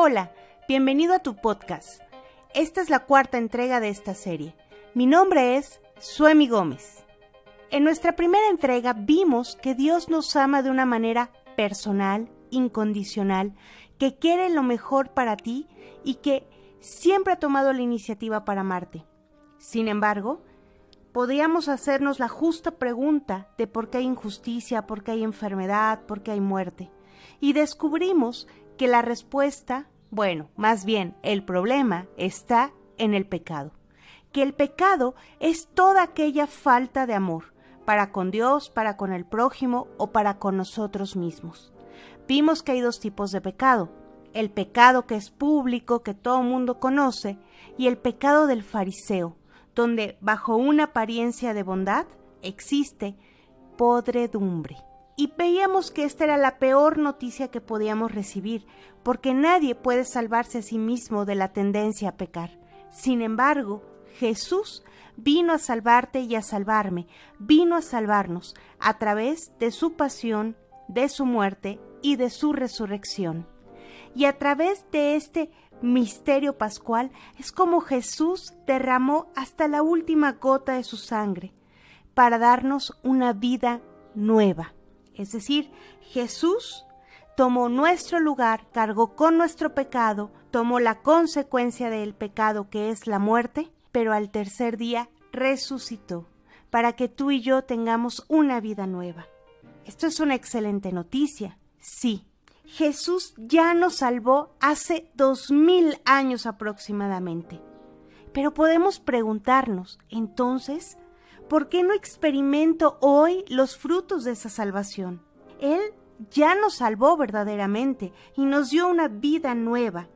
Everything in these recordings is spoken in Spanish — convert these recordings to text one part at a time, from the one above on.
Hola, bienvenido a tu podcast. Esta es la cuarta entrega de esta serie. Mi nombre es Suemi Gómez. En nuestra primera entrega vimos que Dios nos ama de una manera personal, incondicional, que quiere lo mejor para ti y que siempre ha tomado la iniciativa para amarte. Sin embargo, podríamos hacernos la justa pregunta de por qué hay injusticia, por qué hay enfermedad, por qué hay muerte. Y descubrimos que la respuesta, más bien el problema está en el pecado. Que el pecado es toda aquella falta de amor para con Dios, para con el prójimo o para con nosotros mismos. Vimos que hay dos tipos de pecado. El pecado que es público, que todo mundo conoce, y el pecado del fariseo, donde bajo una apariencia de bondad existe podredumbre. Y veíamos que esta era la peor noticia que podíamos recibir, porque nadie puede salvarse a sí mismo de la tendencia a pecar. Sin embargo, Jesús vino a salvarte y a salvarme, vino a salvarnos a través de su pasión, de su muerte y de su resurrección. Y a través de este misterio pascual es como Jesús derramó hasta la última gota de su sangre para darnos una vida nueva. Es decir, Jesús tomó nuestro lugar, cargó con nuestro pecado, tomó la consecuencia del pecado que es la muerte, pero al tercer día resucitó para que tú y yo tengamos una vida nueva. Esto es una excelente noticia. Sí, Jesús ya nos salvó hace 2000 años aproximadamente. Pero podemos preguntarnos, entonces, ¿por qué no experimento hoy los frutos de esa salvación? Él ya nos salvó verdaderamente y nos dio una vida nueva,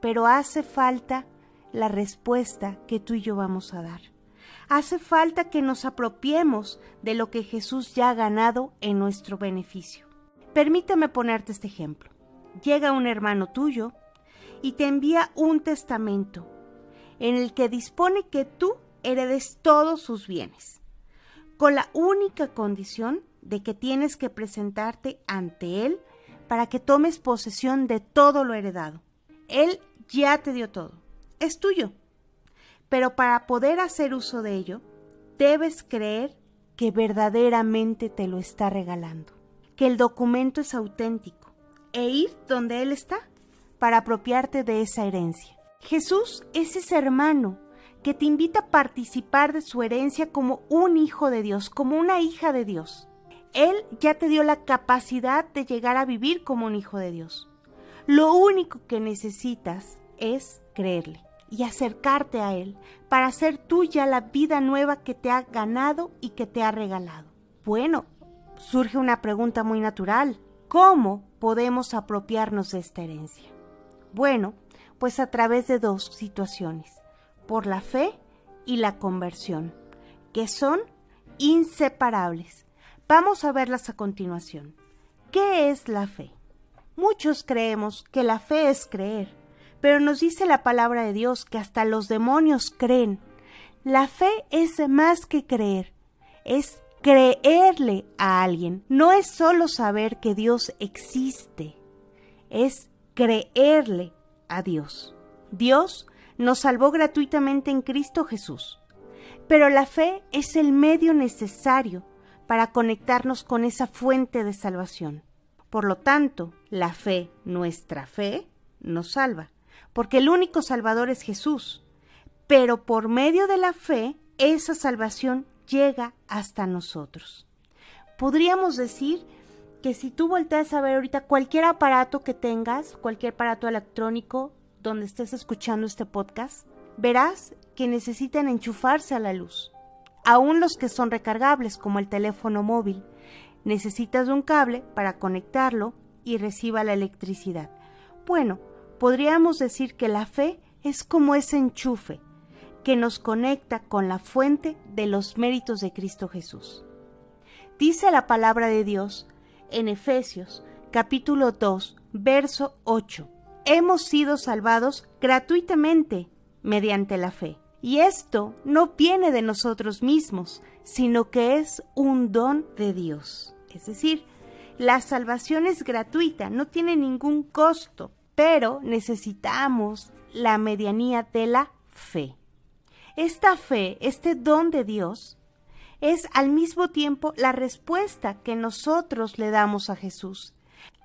pero hace falta la respuesta que tú y yo vamos a dar. Hace falta que nos apropiemos de lo que Jesús ya ha ganado en nuestro beneficio. Permíteme ponerte este ejemplo. Llega un hermano tuyo y te envía un testamento en el que dispone que tú heredes todos sus bienes, con la única condición de que tienes que presentarte ante él para que tomes posesión de todo lo heredado. Él ya te dio todo, es tuyo, pero para poder hacer uso de ello, debes creer que verdaderamente te lo está regalando, que el documento es auténtico, e ir donde él está para apropiarte de esa herencia. Jesús es ese hermano que te invita a participar de su herencia como un hijo de Dios, como una hija de Dios. Él ya te dio la capacidad de llegar a vivir como un hijo de Dios. Lo único que necesitas es creerle y acercarte a Él para hacer tuya la vida nueva que te ha ganado y que te ha regalado. Bueno, surge una pregunta muy natural. ¿Cómo podemos apropiarnos de esta herencia? Bueno, pues a través de dos situaciones, por la fe y la conversión, que son inseparables. Vamos a verlas a continuación. ¿Qué es la fe? Muchos creemos que la fe es creer, pero nos dice la palabra de Dios que hasta los demonios creen. La fe es más que creer, es creerle a alguien. No es solo saber que Dios existe, es creerle a Dios. Dios nos salvó gratuitamente en Cristo Jesús, pero la fe es el medio necesario para conectarnos con esa fuente de salvación. Por lo tanto, la fe, nuestra fe, nos salva, porque el único Salvador es Jesús, pero por medio de la fe, esa salvación llega hasta nosotros. Podríamos decir que si tú volteas a ver ahorita cualquier aparato que tengas, cualquier aparato electrónico donde estés escuchando este podcast, verás que necesitan enchufarse a la luz. Aún los que son recargables, como el teléfono móvil, necesitas de un cable para conectarlo y reciba la electricidad. Bueno, podríamos decir que la fe es como ese enchufe que nos conecta con la fuente de los méritos de Cristo Jesús. Dice la palabra de Dios en Efesios capítulo 2, verso 8. Hemos sido salvados gratuitamente mediante la fe. Y esto no viene de nosotros mismos, sino que es un don de Dios. Es decir, la salvación es gratuita, no tiene ningún costo. pero necesitamos la medianía de la fe. Esta fe, este don de Dios, es al mismo tiempo la respuesta que nosotros le damos a Jesús.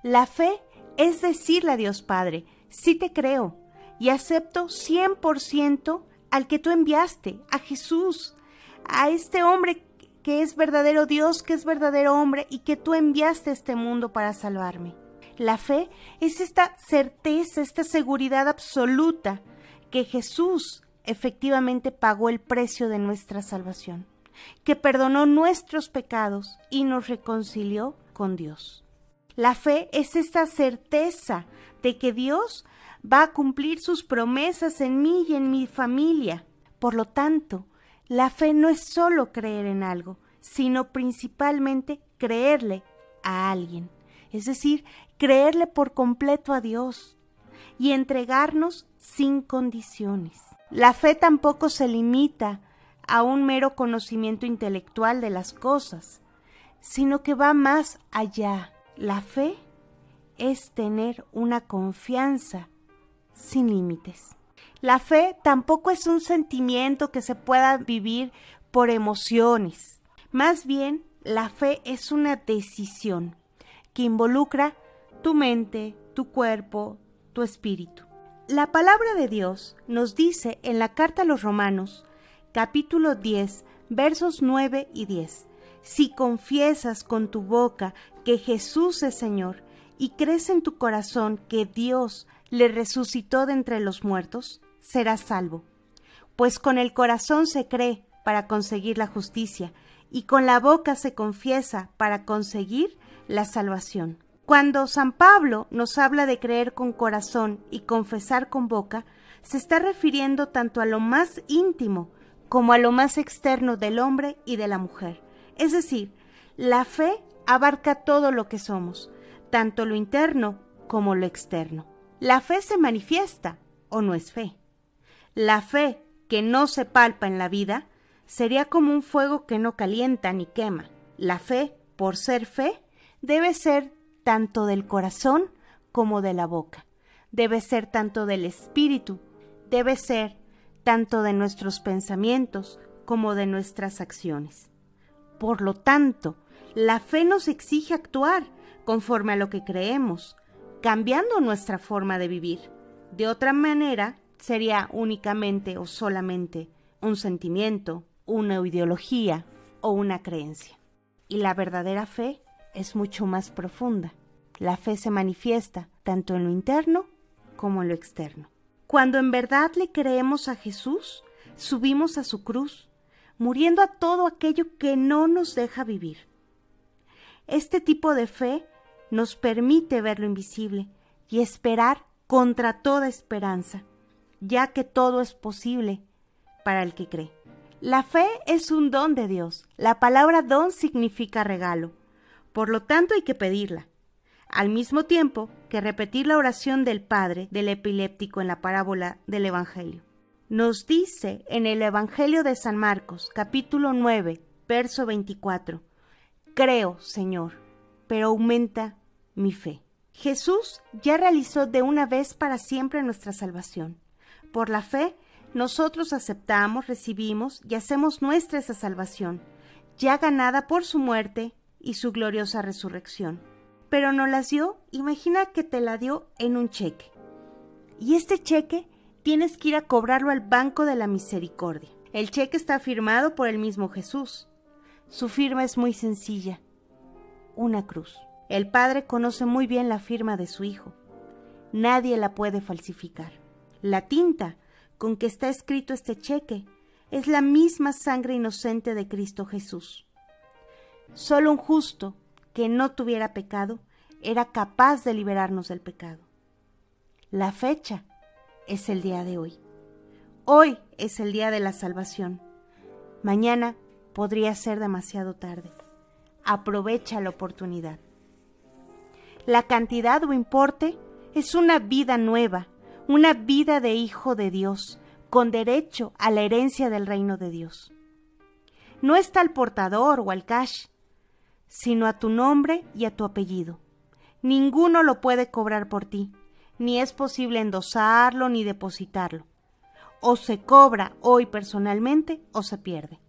La fe es decirle a Dios Padre, sí te creo y acepto 100% al que tú enviaste, a Jesús, a este hombre que es verdadero Dios, que es verdadero hombre y que tú enviaste a este mundo para salvarme. La fe es esta certeza, esta seguridad absoluta que Jesús efectivamente pagó el precio de nuestra salvación, que perdonó nuestros pecados y nos reconcilió con Dios. La fe es esta certeza de que Dios va a cumplir sus promesas en mí y en mi familia. Por lo tanto, la fe no es solo creer en algo, sino principalmente creerle a alguien. Es decir, creerle por completo a Dios y entregarnos sin condiciones. La fe tampoco se limita a un mero conocimiento intelectual de las cosas, sino que va más allá. La fe es tener una confianza sin límites. La fe tampoco es un sentimiento que se pueda vivir por emociones. Más bien, la fe es una decisión que involucra tu mente, tu cuerpo, tu espíritu. La palabra de Dios nos dice en la carta a los Romanos, capítulo 10, versos 9 y 10. Si confiesas con tu boca que Jesús es Señor y crees en tu corazón que Dios le resucitó de entre los muertos, serás salvo. Pues con el corazón se cree para conseguir la justicia y con la boca se confiesa para conseguir la salvación. Cuando San Pablo nos habla de creer con corazón y confesar con boca, se está refiriendo tanto a lo más íntimo como a lo más externo del hombre y de la mujer. Es decir, la fe abarca todo lo que somos, tanto lo interno como lo externo. La fe se manifiesta o no es fe. La fe que no se palpa en la vida sería como un fuego que no calienta ni quema. La fe, por ser fe, debe ser tanto del corazón como de la boca. Debe ser tanto del espíritu, debe ser tanto de nuestros pensamientos como de nuestras acciones. Por lo tanto, la fe nos exige actuar conforme a lo que creemos, cambiando nuestra forma de vivir. De otra manera, sería únicamente o solamente un sentimiento, una ideología o una creencia. Y la verdadera fe es mucho más profunda. La fe se manifiesta tanto en lo interno como en lo externo. Cuando en verdad le creemos a Jesús, subimos a su cruz, muriendo a todo aquello que no nos deja vivir. Este tipo de fe nos permite ver lo invisible y esperar contra toda esperanza, ya que todo es posible para el que cree. La fe es un don de Dios. La palabra don significa regalo. Por lo tanto, hay que pedirla. Al mismo tiempo que repetir la oración del padre del epiléptico en la parábola del Evangelio. Nos dice en el Evangelio de San Marcos, capítulo 9, verso 24, creo, Señor, pero aumenta mi fe. Jesús ya realizó de una vez para siempre nuestra salvación. Por la fe, nosotros aceptamos, recibimos y hacemos nuestra esa salvación, ya ganada por su muerte y su gloriosa resurrección. Pero nos las dio, imagina que te la dio en un cheque. Y este cheque tienes que ir a cobrarlo al Banco de la Misericordia. El cheque está firmado por el mismo Jesús. Su firma es muy sencilla, una cruz. El Padre conoce muy bien la firma de su Hijo. Nadie la puede falsificar. La tinta con que está escrito este cheque es la misma sangre inocente de Cristo Jesús. Solo un justo que no tuviera pecado era capaz de liberarnos del pecado. La fecha es el día de hoy. Hoy es el día de la salvación. Mañana podría ser demasiado tarde. Aprovecha la oportunidad. La cantidad o importe es una vida nueva, una vida de hijo de Dios, con derecho a la herencia del reino de Dios. No está al portador o al cash, sino a tu nombre y a tu apellido. Ninguno lo puede cobrar por ti, ni es posible endosarlo ni depositarlo. O se cobra hoy personalmente o se pierde.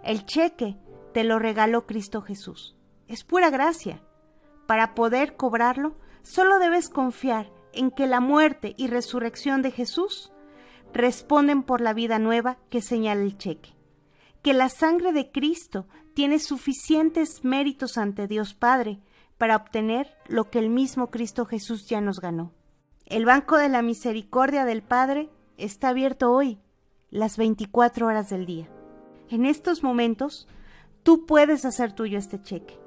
El cheque te lo regaló Cristo Jesús. Es pura gracia. Para poder cobrarlo, solo debes confiar en que la muerte y resurrección de Jesús responden por la vida nueva que señala el cheque. Que la sangre de Cristo tiene suficientes méritos ante Dios Padre para obtener lo que el mismo Cristo Jesús ya nos ganó. El banco de la misericordia del Padre está abierto hoy, las 24 horas del día. En estos momentos, tú puedes hacer tuyo este cheque.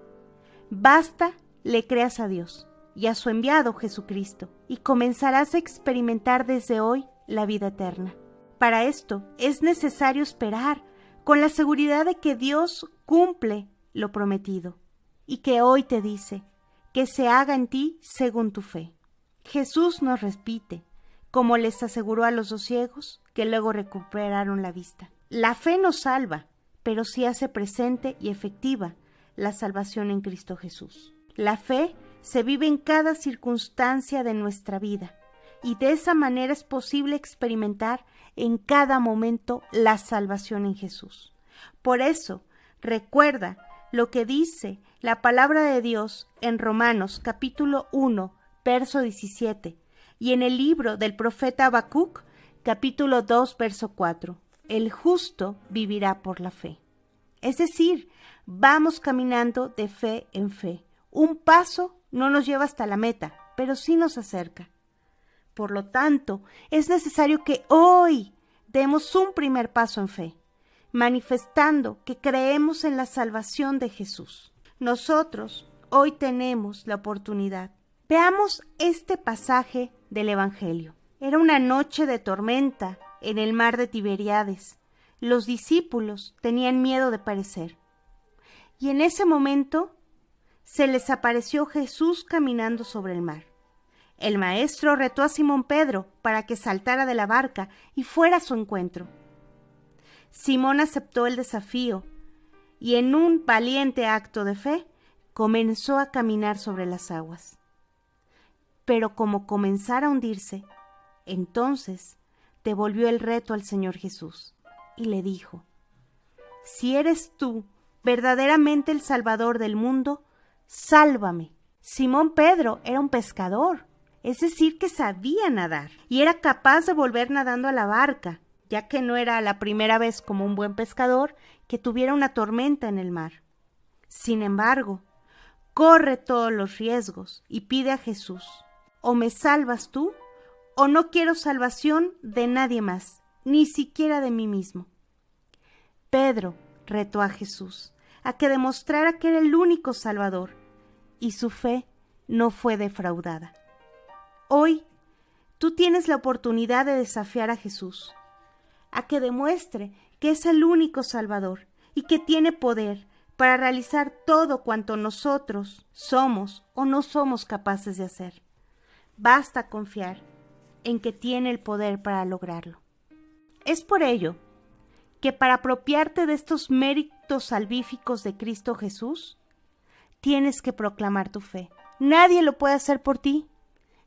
Basta le creas a Dios y a su enviado Jesucristo, y comenzarás a experimentar desde hoy la vida eterna. Para esto es necesario esperar con la seguridad de que Dios cumple lo prometido y que hoy te dice que se haga en ti según tu fe. Jesús nos repite, como les aseguró a los 2 ciegos que luego recuperaron la vista. La fe nos salva, pero sí hace presente y efectiva la salvación en Cristo Jesús. La fe se vive en cada circunstancia de nuestra vida y de esa manera es posible experimentar en cada momento la salvación en Jesús. Por eso, recuerda lo que dice la palabra de Dios en Romanos capítulo 1, verso 17, y en el libro del profeta Habacuc, capítulo 2, verso 4. El justo vivirá por la fe. Es decir, vamos caminando de fe en fe. Un paso no nos lleva hasta la meta, pero sí nos acerca. Por lo tanto, es necesario que hoy demos un primer paso en fe, manifestando que creemos en la salvación de Jesús. Nosotros hoy tenemos la oportunidad. Veamos este pasaje del Evangelio. Era una noche de tormenta en el mar de Tiberíades. Los discípulos tenían miedo de perecer. Y en ese momento se les apareció Jesús caminando sobre el mar. El maestro retó a Simón Pedro para que saltara de la barca y fuera a su encuentro. Simón aceptó el desafío y en un valiente acto de fe comenzó a caminar sobre las aguas. Pero como comenzara a hundirse, entonces devolvió el reto al Señor Jesús y le dijo: «Si eres tú verdaderamente el Salvador del mundo, sálvame». Simón Pedro era un pescador, es decir, que sabía nadar y era capaz de volver nadando a la barca, ya que no era la primera vez como un buen pescador que tuviera una tormenta en el mar. Sin embargo, corre todos los riesgos y pide a Jesús: «O me salvas tú, o no quiero salvación de nadie más, ni siquiera de mí mismo». Pedro retó a Jesús a que demostrara que era el único Salvador, y su fe no fue defraudada. Hoy, tú tienes la oportunidad de desafiar a Jesús, a que demuestre que es el único Salvador y que tiene poder para realizar todo cuanto nosotros somos o no somos capaces de hacer. Basta confiar en que tiene el poder para lograrlo. Es por ello que para apropiarte de estos méritos salvíficos de Cristo Jesús, tienes que proclamar tu fe. Nadie lo puede hacer por ti,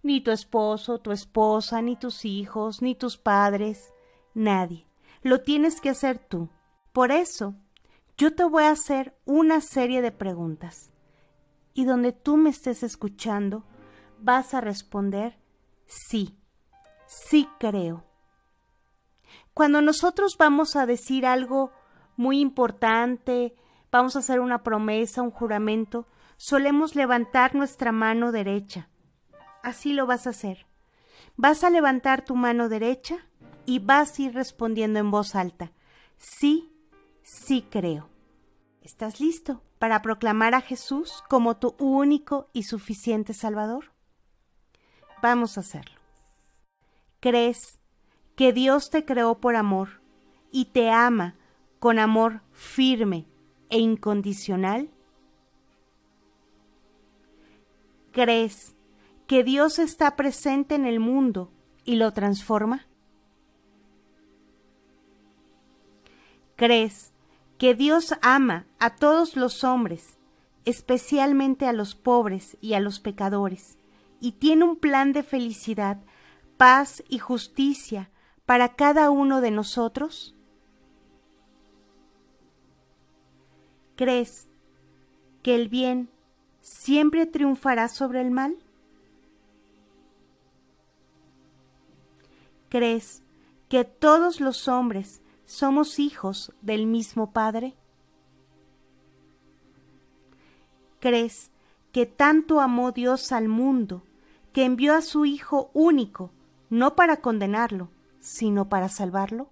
ni tu esposo, tu esposa, ni tus hijos, ni tus padres, nadie. Lo tienes que hacer tú. Por eso, yo te voy a hacer una serie de preguntas, y donde tú me estés escuchando, vas a responder sí, sí creo. Cuando nosotros vamos a decir algo muy importante, vamos a hacer una promesa, un juramento, solemos levantar nuestra mano derecha. Así lo vas a hacer. Vas a levantar tu mano derecha y vas a ir respondiendo en voz alta: sí, sí creo. ¿Estás listo para proclamar a Jesús como tu único y suficiente Salvador? Vamos a hacerlo. ¿Crees que Dios te creó por amor y te ama con amor firme e incondicional? ¿Crees que Dios está presente en el mundo y lo transforma? ¿Crees que Dios ama a todos los hombres, especialmente a los pobres y a los pecadores, y tiene un plan de felicidad, paz y justicia para cada uno de nosotros? ¿Crees que el bien siempre triunfará sobre el mal? ¿Crees que todos los hombres somos hijos del mismo Padre? ¿Crees que tanto amó Dios al mundo que envió a su Hijo único, no para condenarlo, sino para salvarlo?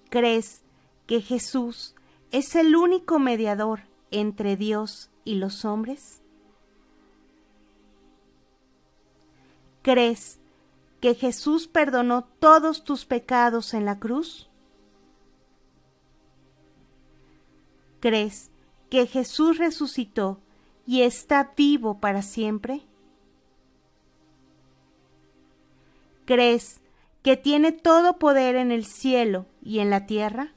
¿Crees que Jesús es el único mediador entre Dios y los hombres? ¿Crees que Jesús perdonó todos tus pecados en la cruz? ¿Crees que Jesús resucitó y está vivo para siempre? ¿Crees que tiene todo poder en el cielo y en la tierra?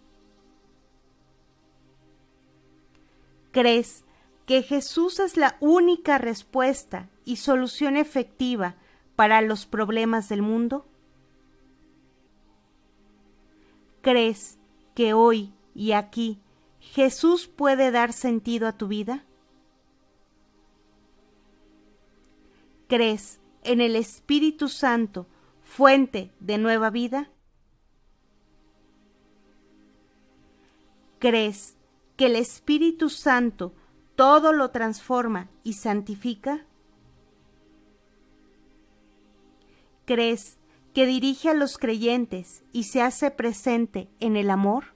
¿Crees que Jesús es la única respuesta y solución efectiva para los problemas del mundo? ¿Crees que hoy y aquí Jesús puede dar sentido a tu vida? ¿Crees en el Espíritu Santo, fuente de nueva vida? ¿Crees que el Espíritu Santo todo lo transforma y santifica? ¿Crees que dirige a los creyentes y se hace presente en el amor?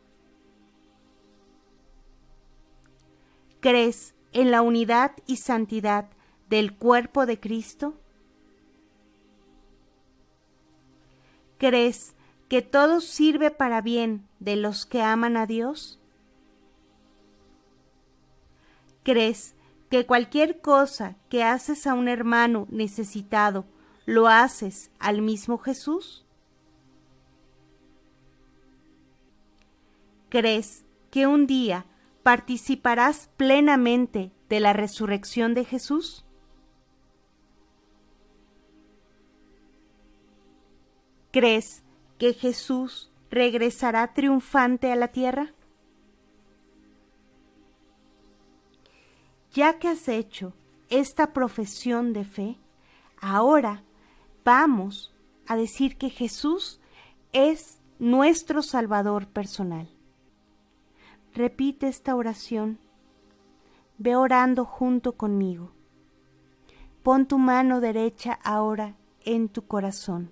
¿Crees en la unidad y santidad del cuerpo de Cristo? ¿Crees que todo sirve para bien de los que aman a Dios? ¿Crees que cualquier cosa que haces a un hermano necesitado lo haces al mismo Jesús? ¿Crees que un día participarás plenamente de la resurrección de Jesús? ¿Crees que Jesús regresará triunfante a la tierra? Ya que has hecho esta profesión de fe, ahora vamos a decir que Jesús es nuestro Salvador personal. Repite esta oración. Ve orando junto conmigo. Pon tu mano derecha ahora en tu corazón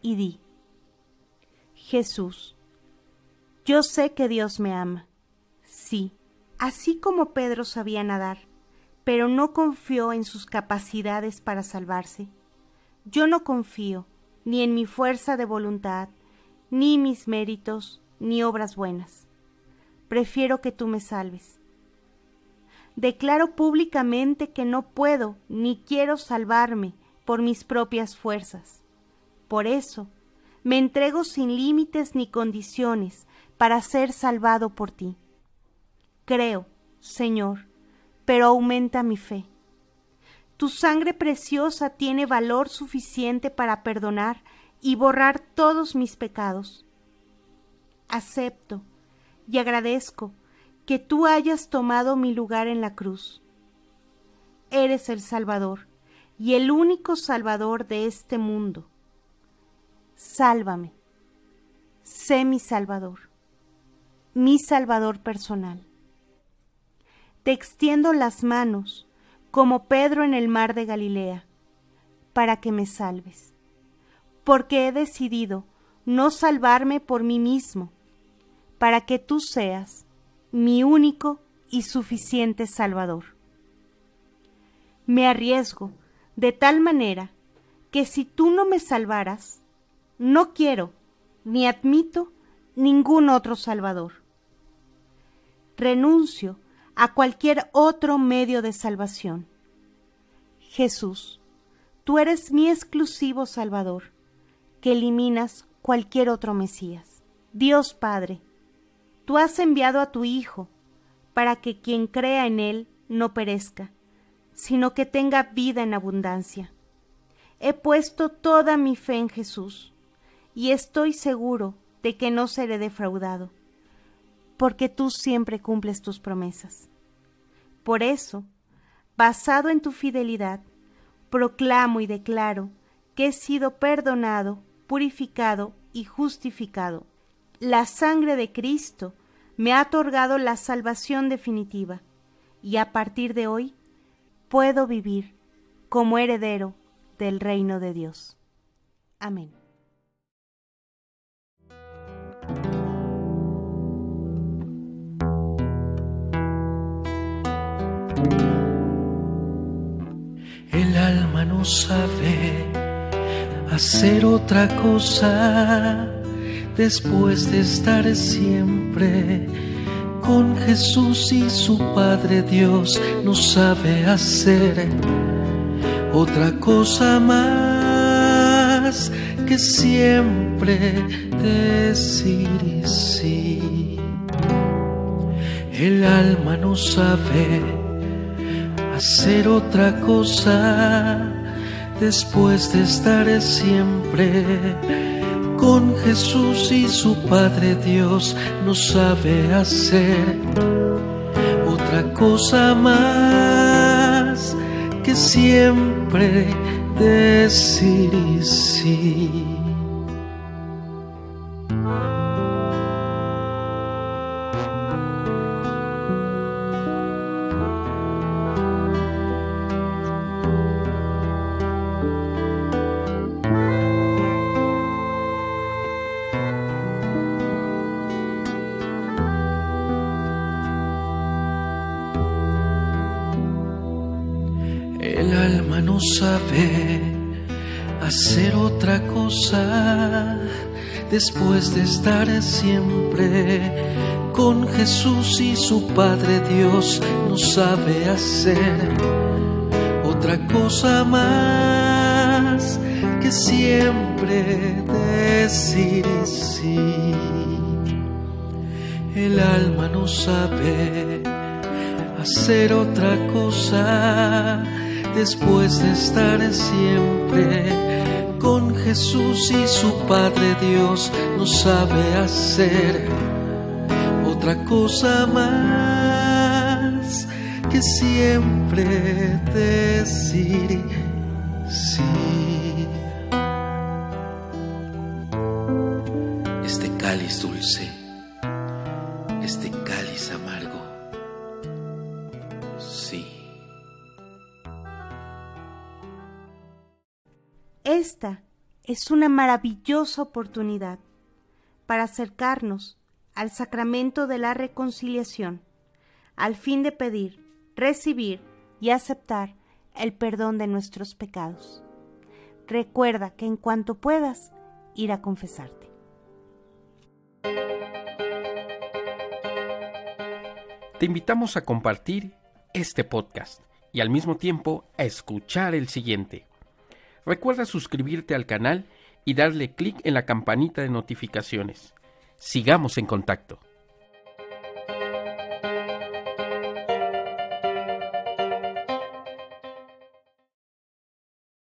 y di: Jesús, yo sé que Dios me ama. Sí, así como Pedro sabía nadar, pero no confió en sus capacidades para salvarse. Yo no confío ni en mi fuerza de voluntad, ni mis méritos, ni obras buenas. Prefiero que tú me salves. Declaro públicamente que no puedo ni quiero salvarme por mis propias fuerzas. Por eso, me entrego sin límites ni condiciones para ser salvado por ti. Creo, Señor, pero aumenta mi fe. Tu sangre preciosa tiene valor suficiente para perdonar y borrar todos mis pecados. Acepto y agradezco que tú hayas tomado mi lugar en la cruz. Eres el Salvador y el único Salvador de este mundo. Sálvame. Sé mi Salvador personal. Te extiendo las manos, como Pedro en el mar de Galilea, para que me salves, porque he decidido no salvarme por mí mismo, para que tú seas mi único y suficiente Salvador. Me arriesgo de tal manera que si tú no me salvaras, no quiero ni admito ningún otro Salvador. Renuncio a cualquier otro medio de salvación. Jesús, tú eres mi exclusivo Salvador, que eliminas cualquier otro Mesías. Dios Padre, tú has enviado a tu Hijo para que quien crea en Él no perezca, sino que tenga vida en abundancia. He puesto toda mi fe en Jesús y estoy seguro de que no seré defraudado, porque tú siempre cumples tus promesas. Por eso, basado en tu fidelidad, proclamo y declaro que he sido perdonado, purificado y justificado. La sangre de Cristo me ha otorgado la salvación definitiva y a partir de hoy puedo vivir como heredero del reino de Dios. Amén. El alma no sabe hacer otra cosa después de estar siempre con Jesús y su Padre Dios. No sabe hacer otra cosa más que siempre decir sí. El alma no sabe hacer otra cosa después de estar siempre con Jesús y su Padre Dios. No sabe hacer otra cosa más que siempre decir sí. El alma no sabe hacer otra cosa después de estar siempre con Jesús y su Padre Dios. No sabe hacer otra cosa más que siempre decir sí. El alma no sabe hacer otra cosa después de estar siempre con Jesús y su Padre Dios. No sabe hacer otra cosa más que siempre decir sí. Este cáliz dulce, este cáliz amargo, sí. Esta es una maravillosa oportunidad para acercarnos al sacramento de la reconciliación, al fin de pedir, recibir y aceptar el perdón de nuestros pecados. Recuerda que en cuanto puedas, ir a confesarte. Te invitamos a compartir este podcast y al mismo tiempo a escuchar el siguiente. Recuerda suscribirte al canal y darle clic en la campanita de notificaciones. Sigamos en contacto.